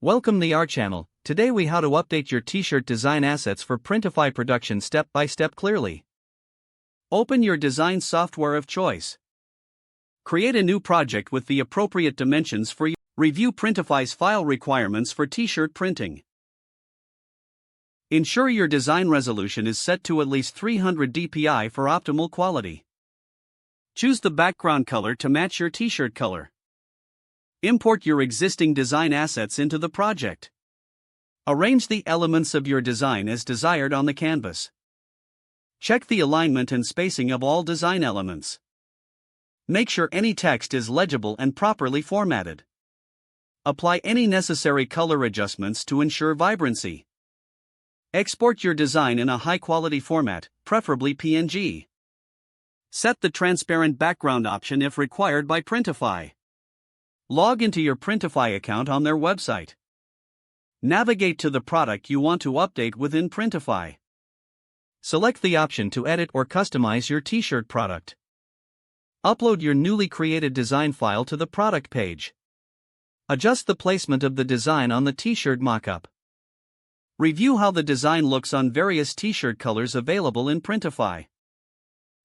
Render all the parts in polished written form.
Welcome to our channel. Today we how to update your t-shirt design assets for Printify production step by step clearly. Open your design software of choice. Create a new project with the appropriate dimensions for you. Review Printify's file requirements for t-shirt printing. Ensure your design resolution is set to at least 300 dpi for optimal quality. Choose the background color to match your t-shirt color. Import your existing design assets into the project. Arrange the elements of your design as desired on the canvas. Check the alignment and spacing of all design elements. Make sure any text is legible and properly formatted. Apply any necessary color adjustments to ensure vibrancy. Export your design in a high-quality format, preferably PNG. Set the transparent background option if required by Printify. Log into your Printify account on their website. Navigate to the product you want to update within Printify. Select the option to edit or customize your t-shirt product. Upload your newly created design file to the product page. Adjust the placement of the design on the t-shirt mockup. Review how the design looks on various t-shirt colors available in Printify.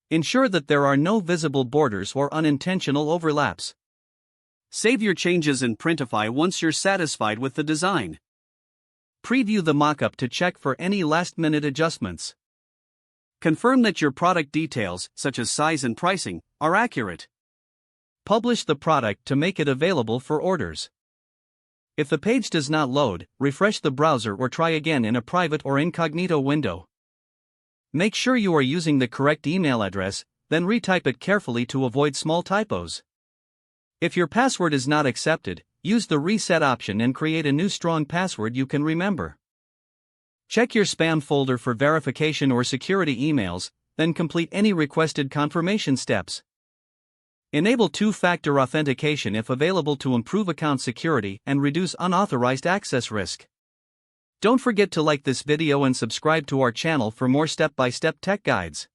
Ensure that there are no visible borders or unintentional overlaps. Save your changes in Printify once you're satisfied with the design. Preview the mockup to check for any last-minute adjustments. Confirm that your product details, such as size and pricing, are accurate. Publish the product to make it available for orders. If the page does not load, refresh the browser or try again in a private or incognito window. Make sure you are using the correct email address, then retype it carefully to avoid small typos. If your password is not accepted, use the reset option and create a new strong password you can remember. Check your spam folder for verification or security emails, then complete any requested confirmation steps. Enable two-factor authentication if available to improve account security and reduce unauthorized access risk. Don't forget to like this video and subscribe to our channel for more step-by-step tech guides.